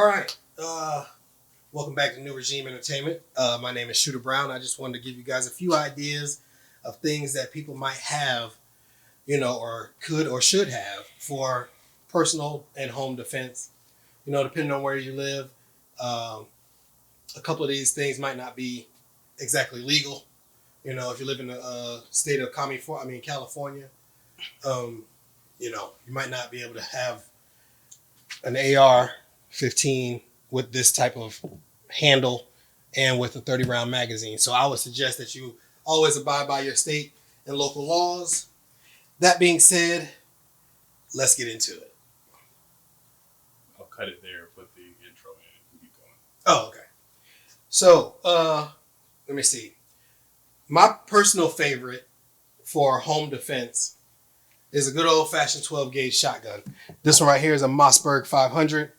All right. Welcome back to New Regime Entertainment. My name is Shooter Brown. I just wanted to give you guys a few ideas of things that people might have, or could or should have for personal and home defense. Depending on where you live, a couple of these things might not be exactly legal. If you live in the state of California, you might not be able to have an AR-15 with this type of handle and with a 30-round magazine. So I would suggest that you always abide by your state and local laws. That being said, let's get into it. I'll cut it there, put the intro in, and keep going. Oh, okay. So, let me see. My personal favorite for home defense is a good old-fashioned 12-gauge shotgun. This one right here is a Mossberg 500.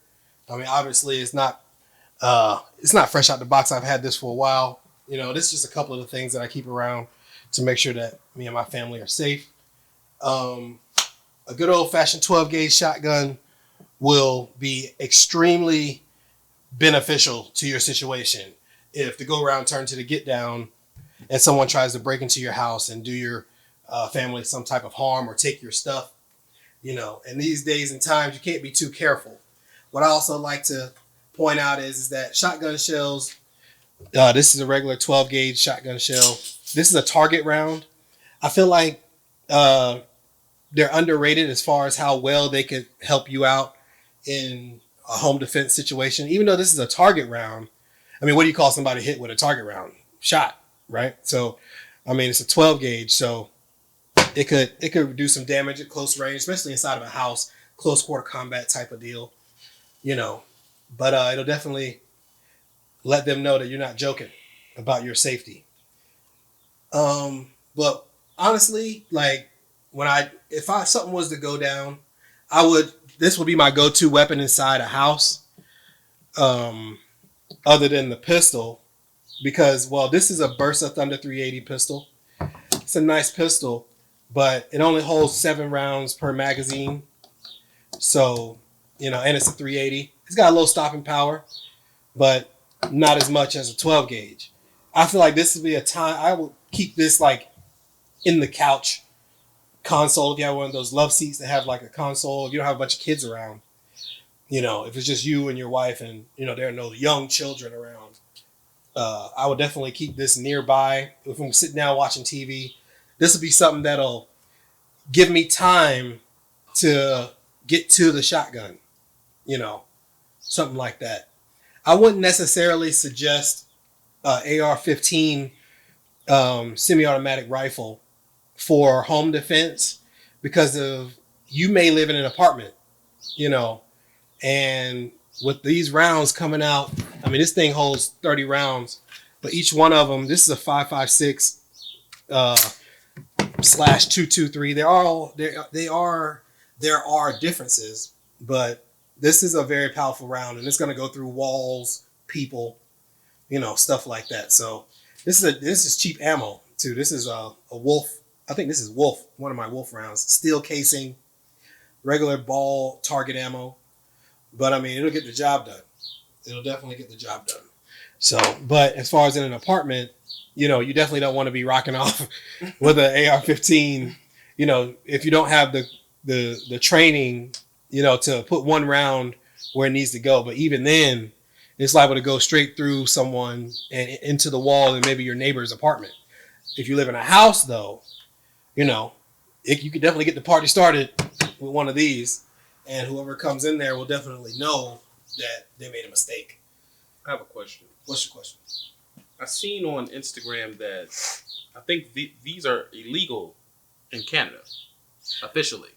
Obviously, it's not fresh out the box. I've had this for a while. This is just a couple of the things that I keep around to make sure that me and my family are safe. A good old-fashioned 12-gauge shotgun will be extremely beneficial to your situation. If the go-around turns to the get-down and someone tries to break into your house and do your family some type of harm or take your stuff, and these days and times, you can't be too careful. What I also like to point out is that shotgun shells, this is a regular 12-gauge shotgun shell. This is a target round. I feel like they're underrated as far as how well they could help you out in a home defense situation. Even though this is a target round, what do you call somebody hit with a target round? Shot, right? So, it's a 12-gauge, so it could do some damage at close range, especially inside of a house, close quarter combat type of deal. But it'll definitely let them know that you're not joking about your safety. But honestly, like if something was to go down, this would be my go-to weapon inside a house, other than the pistol, because, this is a Bursa Thunder 380 pistol. It's a nice pistol, but it only holds 7 rounds per magazine. So, and it's a 380. It's got a low stopping power, but not as much as a 12 gauge. I feel like this would be a time I would keep this like in the couch console. If you have one of those love seats that have like a console, if you don't have a bunch of kids around, if it's just you and your wife and, there are no young children around, I would definitely keep this nearby. If I'm sitting down watching TV, this would be something that'll give me time to get to the shotgun, something like that. I wouldn't necessarily suggest AR-15 semi-automatic rifle for home defense because you may live in an apartment, and with these rounds coming out, this thing holds 30 rounds, but each one of them, this is a 5.56 /223. There are differences, but this is a very powerful round, and it's going to go through walls, people, stuff like that. So this is cheap ammo too. This is a Wolf. I think this is Wolf, one of my Wolf rounds. Steel casing, regular ball target ammo, but it'll get the job done. It'll definitely get the job done. So, but as far as in an apartment, you definitely don't want to be rocking off with an AR-15. If you don't have the training, to put one round where it needs to go. But even then, it's liable to go straight through someone and into the wall and maybe your neighbor's apartment. If you live in a house, though, you could definitely get the party started with one of these, and whoever comes in there will definitely know that they made a mistake. I have a question. What's your question? I seen on Instagram that I think these are illegal in Canada, officially.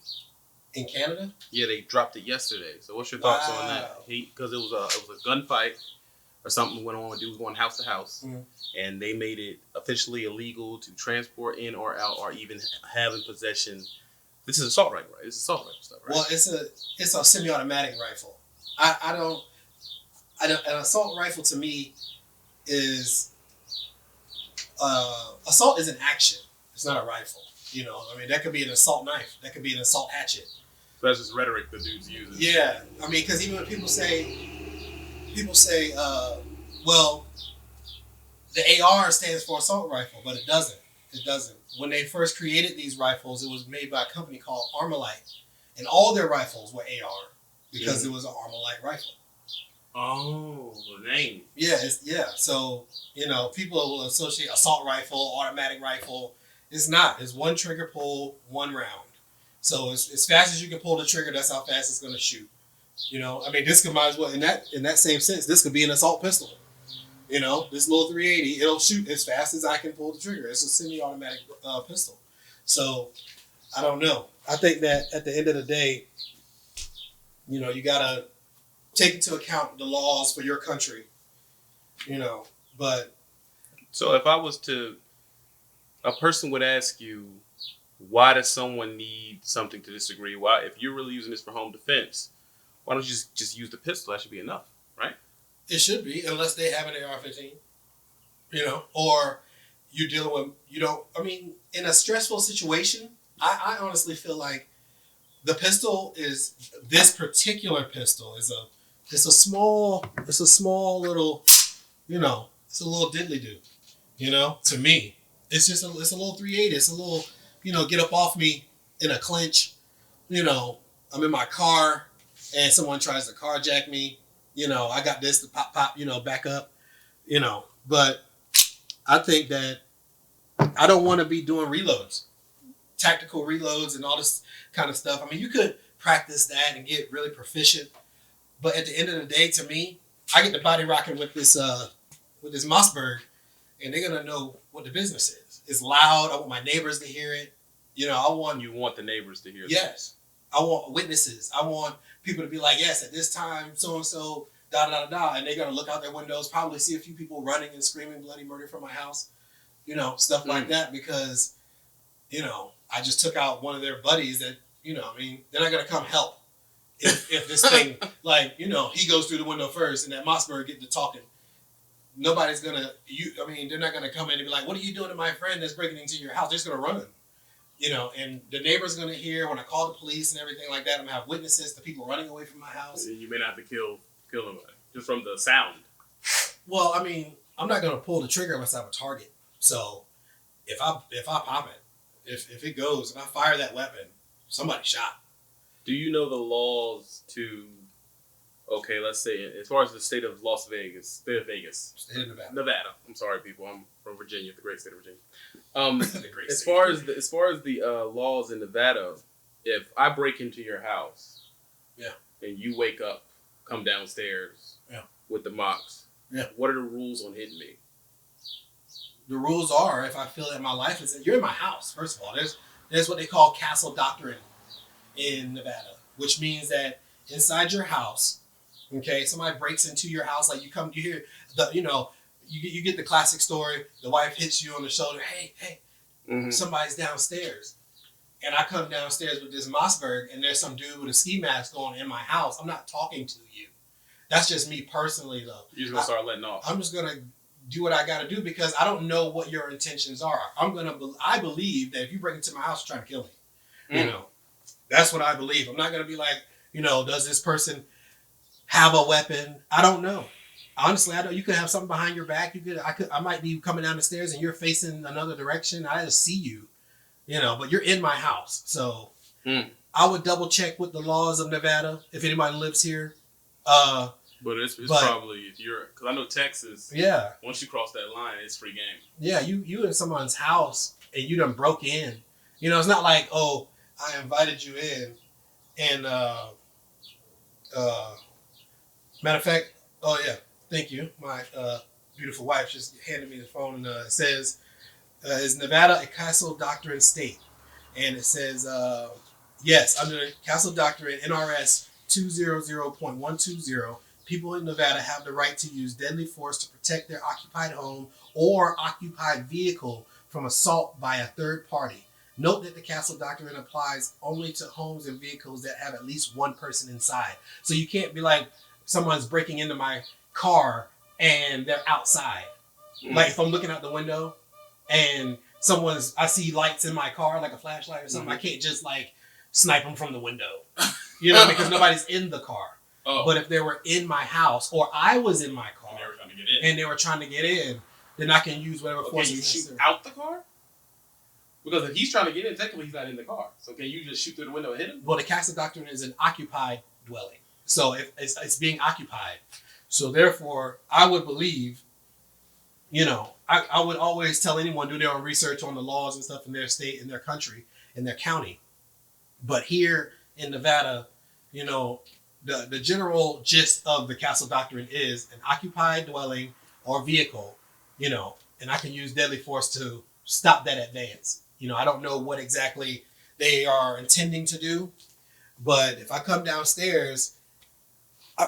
In Canada? Yeah, they dropped it yesterday. So what's your thoughts on that? Because it was a gunfight or something went on. Dudes going house to house, and they made it officially illegal to transport in or out or even have in possession. This is assault rifle, right? It's assault rifle stuff, right? Well, it's a semi-automatic rifle. An assault rifle to me is assault is an action. It's not a rifle. That could be an assault knife. That could be an assault hatchet. So that's just rhetoric the dudes use. Yeah, because even when people say people say, well, the AR stands for assault rifle, but it doesn't. It doesn't. When they first created these rifles, it was made by a company called Armalite, and all their rifles were AR because it was an Armalite rifle. Oh, the name. Yeah, So people will associate assault rifle, automatic rifle. It's not. It's one trigger pull, one round. So as fast as you can pull the trigger, that's how fast it's going to shoot. This could might as well in that same sense. This could be an assault pistol. This little 380, it'll shoot as fast as I can pull the trigger. It's a semi-automatic pistol. So I don't know. I think that at the end of the day, you gotta take into account the laws for your country. But so if I was to, a person would ask you, why does someone need something to disagree? Why, if you're really using this for home defense, why don't you just use the pistol? That should be enough, right? It should be, unless they have an AR-15, or you're dealing with, in a stressful situation, I honestly feel like the pistol this particular pistol is it's a small little, it's a little diddly-do, to me. It's just it's a little 380. It's a little, get up off me in a clinch, I'm in my car and someone tries to carjack me. I got this to pop, back up, but I think that I don't want to be doing reloads, tactical reloads and all this kind of stuff. You could practice that and get really proficient, but at the end of the day, to me, I get the body rocking with this Mossberg, and they're going to know what the business is. It's loud. I want my neighbors to hear it. You want the neighbors to hear. Yes. I want witnesses. I want people to be like, yes, at this time, so-and-so, da-da-da-da, and they're going to look out their windows, probably see a few people running and screaming bloody murder from my house, stuff like that, because, I just took out one of their buddies that, they're not going to come help if this thing, he goes through the window first and that Mossberg get to talking. Nobody's going to, they're not going to come in and be like, what are you doing to my friend that's breaking into your house? They're just going to run. And the neighbor's going to hear when I call the police and everything like that. I'm going to have witnesses to people running away from my house. You may not have to kill them just from the sound. Well, I'm not going to pull the trigger unless I have a target. So if I pop it, if it goes and I fire that weapon, somebody shot. Do you know the laws to, okay, let's say, as far as the state of State of Nevada. I'm sorry, people. I'm from Virginia, the great state of Virginia. As far as the laws in Nevada, if I break into your house, and you wake up, come downstairs, with the mocks, what are the rules on hitting me? The rules are, if I feel that my life is, you're in my house. First of all, there's what they call castle doctrine in Nevada, which means that inside your house, okay, somebody breaks into your house, like you hear you get the classic story. The wife hits you on the shoulder. Hey, somebody's downstairs. And I come downstairs with this Mossberg, and there's some dude with a ski mask on in my house. I'm not talking to you. That's just me personally, though. You're just going to start letting off. I'm just going to do what I got to do because I don't know what your intentions are. I believe that if you break into my house, you're trying to kill me. That's what I believe. I'm not going to be like, does this person have a weapon? I don't know. Honestly, I don't. You could have something behind your back. I might be coming down the stairs and you're facing another direction. I just see you, but you're in my house. So I would double check with the laws of Nevada if anybody lives here. But it's probably, if you're, because I know Texas, once you cross that line, it's free game. Yeah, you in someone's house and you done broke in. It's not like, oh, I invited you in and, matter of fact, oh yeah, thank you. My beautiful wife just handed me the phone and it says, is Nevada a castle doctrine state? And it says, yes, under castle doctrine, NRS 200.120, people in Nevada have the right to use deadly force to protect their occupied home or occupied vehicle from assault by a third party. Note that the castle doctrine applies only to homes and vehicles that have at least one person inside. So you can't be like, someone's breaking into my car and they're outside. Like if I'm looking out the window and I see lights in my car, like a flashlight or something, I can't just like snipe them from the window, because nobody's in the car. Oh. But if they were in my house or I was in my car and they were trying to get in, then I can use whatever force. Can you shoot out the car? Because if he's trying to get in, technically he's not in the car. So can you just shoot through the window and hit him? Well, the castle doctrine is an occupied dwelling. So if it's being occupied. So therefore, I would believe, I would always tell anyone do their own research on the laws and stuff in their state, in their country, in their county. But here in Nevada, the general gist of the castle doctrine is an occupied dwelling or vehicle, and I can use deadly force to stop that advance. I don't know what exactly they are intending to do, but if I come downstairs,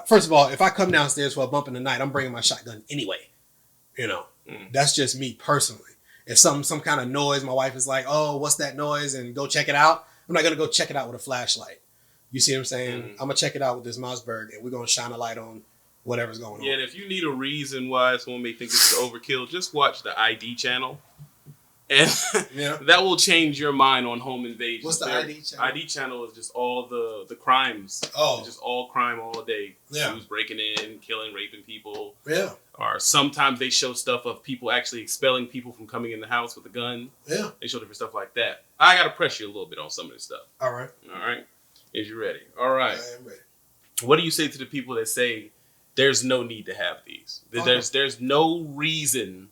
first of all, if I come downstairs for a bump in the night, I'm bringing my shotgun anyway. That's just me personally. If some kind of noise, my wife is like, "Oh, what's that noise?" and go check it out. I'm not gonna go check it out with a flashlight. You see what I'm saying? I'm gonna check it out with this Mossberg, and we're gonna shine a light on whatever's going on. Yeah, and if you need a reason why someone may think this is overkill, just watch the ID channel. And that will change your mind on home invasion. What's the ID channel? ID channel is just all the crimes. Oh. It's just all crime all day. Yeah. Who's breaking in, killing, raping people. Yeah. Or sometimes they show stuff of people actually expelling people from coming in the house with a gun. Yeah. They show different stuff like that. I got to press you a little bit on some of this stuff. All right. All right. Is you ready? All right. I am ready. What do you say to the people that say there's no need to have these? There's no reason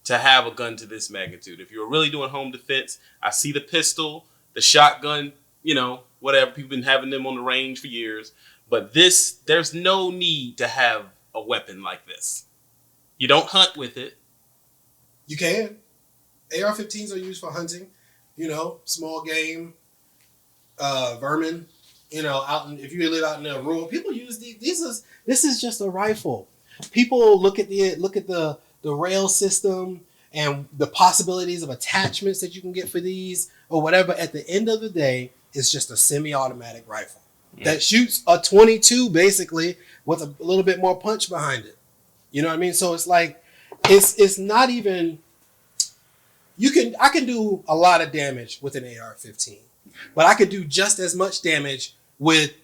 to have a gun to this magnitude. If you're really doing home defense, I see the pistol, the shotgun, whatever. People been having them on the range for years. But there's no need to have a weapon like this. You don't hunt with it. You can. AR-15s are used for hunting, small game, vermin, if you live out in the rural, people use these. This is just a rifle. People look at the rail system and the possibilities of attachments that you can get for these or whatever. At the end of the day, it's just a semi-automatic rifle that shoots a 22 basically with a little bit more punch behind it. You know what I mean? So it's like, it's not even, I can do a lot of damage with an AR-15, but I could do just as much damage with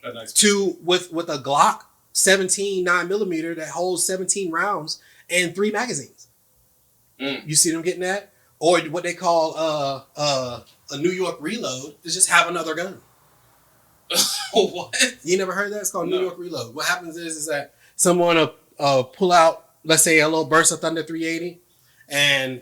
a Glock 17 9mm that holds 17 rounds and 3 magazines. You see what I'm getting at? Or what they call a New York reload is just have another gun. What? You never heard that? It's called New York reload. What happens is that someone will pull out, let's say, a little burst of Thunder 380, and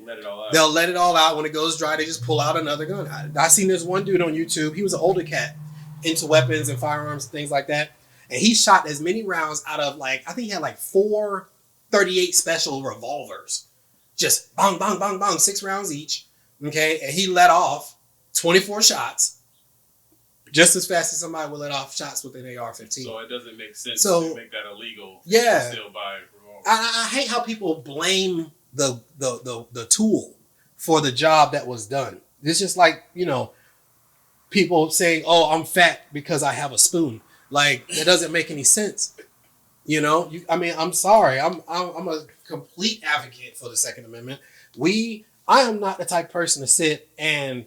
they'll let it all out. When it goes dry, they just pull out another gun. I seen this one dude on YouTube. He was an older cat into weapons and firearms and things like that. And he shot as many rounds out of I think he had 4 .38 special revolvers. Just bang, bang, bang, bang, 6 rounds each. Okay. And he let off 24 shots just as fast as somebody would let off shots with an AR-15. So it doesn't make sense to make that illegal. Yeah. To still buy revolvers. I hate how people blame the tool for the job that was done. It's just people saying, "Oh, I'm fat because I have a spoon." That doesn't make any sense. I'm sorry. I'm a complete advocate for the Second Amendment. I am not the type of person to sit and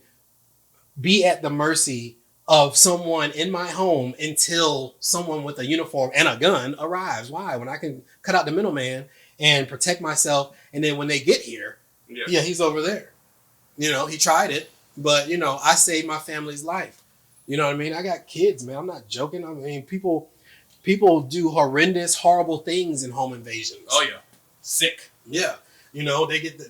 be at the mercy of someone in my home until someone with a uniform and a gun arrives. Why? When I can cut out the middleman and protect myself, and then when they get here, he's over there. He tried it, but I saved my family's life. You know what I mean? I got kids, man. I'm not joking. I mean, people do horrendous, horrible things in home invasions. Oh yeah, sick. Yeah, they get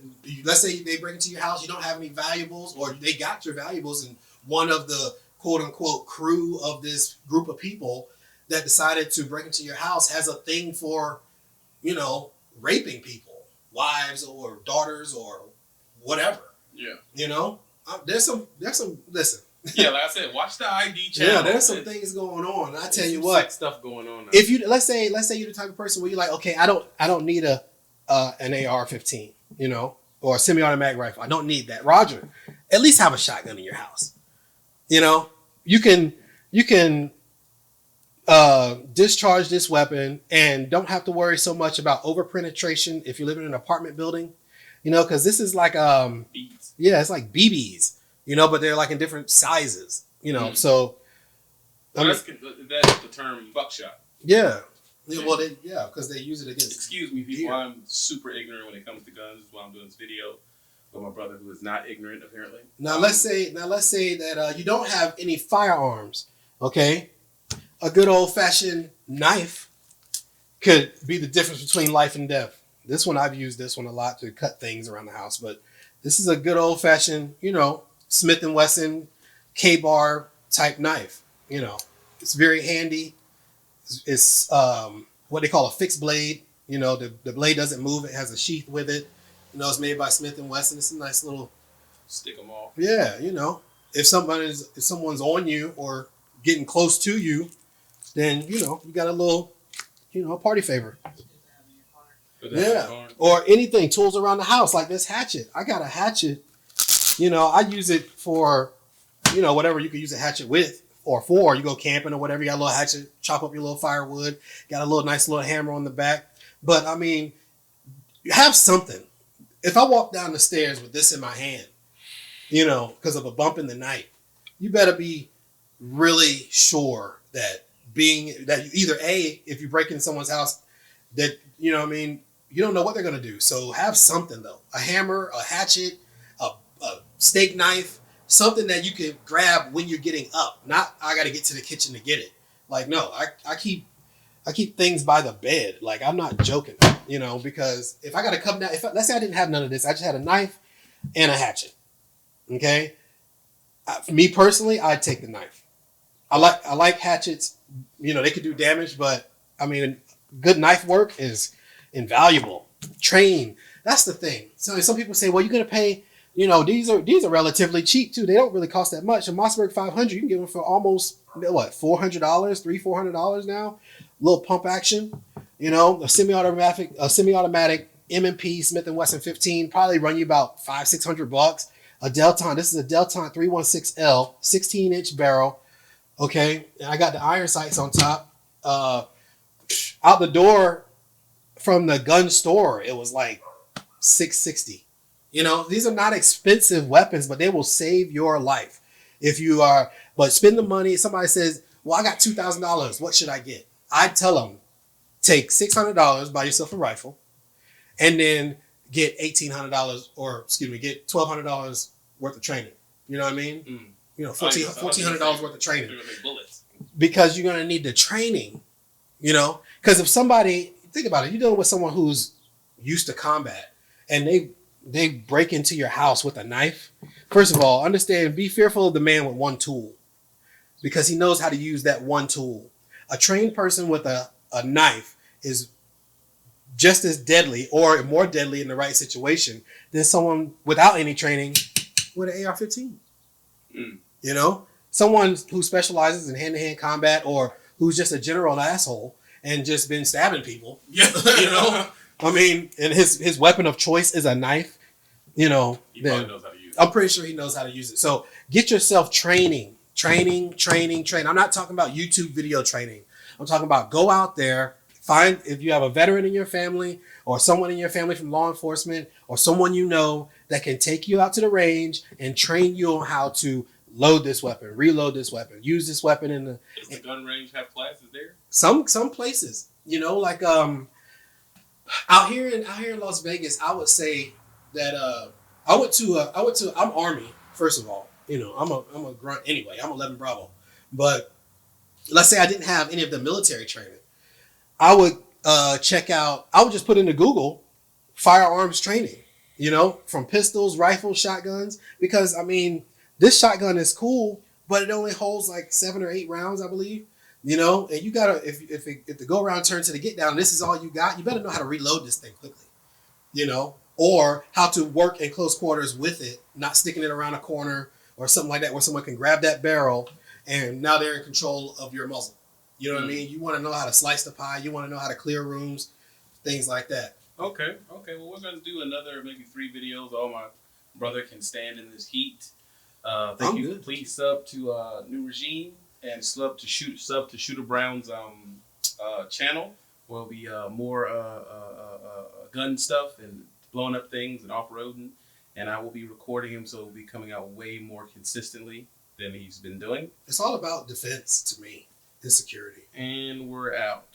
let's say they break into your house, you don't have any valuables, or they got your valuables, and one of the quote unquote crew of this group of people that decided to break into your house has a thing for, raping people, wives or daughters or whatever. Yeah. There's some listen. Yeah, like I said, watch the ID channel. Yeah, there's some things going on. I tell you what, stuff going on. Now. If you let's say you're the type of person where you're like, okay, I don't need an AR-15, or a semi-automatic rifle. I don't need that. Roger, at least have a shotgun in your house. You can discharge this weapon and don't have to worry so much about over-penetration if you live in an apartment building, because this is like it's like BBs, but they're in different sizes, so I mean, that's the term buckshot. yeah. Well, because they use it against. Excuse me, people. I'm super ignorant when it comes to guns. That's why I'm doing this video with my brother, who is not ignorant apparently. Now let's say that you don't have any firearms. Okay, a good old fashioned knife could be the difference between life and death. I've used this one a lot to cut things around the house, but this is a good old fashioned, Smith and Wesson K-bar type knife. It's very handy. It's what they call a fixed blade. The blade doesn't move. It has a sheath with it. It's made by Smith and Wesson. It's a nice little stick them off. Yeah, if someone's on you or getting close to you, then you got a little, party favor. Yeah, or anything, tools around the house like this hatchet. I got a hatchet. I use it for, whatever you could use a hatchet with. Or for you go camping or whatever, you got a little hatchet, chop up your little firewood, got a nice little hammer on the back. But I mean, you have something. If I walk down the stairs with this in my hand, because of a bump in the night, you better be really sure that you either if you break into someone's house, that you don't know what they're gonna do. So have something though, a hammer, a hatchet, a steak knife. Something that you can grab when you're getting up. Not I got to get to the kitchen to get it. Like no, I keep things by the bed. Like I'm not joking, because if I got to come down, let's say I didn't have none of this, I just had a knife and a hatchet. Okay, me personally, I'd take the knife. I like hatchets. They could do damage, but I mean, good knife work is invaluable. Train. That's the thing. So some people say, well, you're gonna pay. These are relatively cheap too. They don't really cost that much. A Mossberg 500, you can get them for almost $400, $400 now. Little pump action, a semi-automatic M&P Smith and Wesson 15 probably run you about $500-$600. A Delton, this is a Delton 316L, 16-inch barrel. Okay, and I got the iron sights on top. Out the door from the gun store, it was like $660. These are not expensive weapons, but they will save your life if you are. But spend the money. Somebody says, well, I got $2,000. What should I get? I tell them, take $600, buy yourself a rifle, and then get $1,800 get $1,200 worth of training. You know what I mean? $1,400 worth of training. Because you're going to need the training, because if somebody, think about it, you're dealing with someone who's used to combat and they break into your house with a knife. First of all, understand, be fearful of the man with one tool because he knows how to use that one tool. A trained person with a knife is just as deadly or more deadly in the right situation than someone without any training with an AR-15. Someone who specializes in hand-to-hand combat or who's just a general asshole and just been stabbing people, I mean, and his weapon of choice is a knife. He probably knows how to use it. I'm pretty sure he knows how to use it. So get yourself training. I'm not talking about YouTube video training. I'm talking about go out there, find if you have a veteran in your family or someone in your family from law enforcement or someone that can take you out to the range and train you on how to load this weapon, reload this weapon, use this weapon in the. Does the gun range have classes there? Some places, like out here in Las Vegas, I would say that I'm Army, first of all. I'm a grunt anyway. I'm 11 Bravo. But let's say I didn't have any of the military training. I would I would just put into Google firearms training, from pistols, rifles, shotguns. Because, I mean, this shotgun is cool, but it only holds like 7 or 8 rounds, I believe. And you got to, if the go-around turns to the get-down, this is all you got, you better know how to reload this thing quickly, or how to work in close quarters with it, not sticking it around a corner or something like that where someone can grab that barrel and now they're in control of your muzzle. You know what I mean? You want to know how to slice the pie. You want to know how to clear rooms, things like that. Okay. Well, we're going to do another maybe 3 videos. All my brother can stand in this heat. Thank you. Good. Please sub to New Regime and sub to Shooter Brown's channel. Will be more gun stuff and blowing up things and off-roading. And I will be recording him, so it will be coming out way more consistently. than he's been doing. It's all about defense to me and security. And we're out.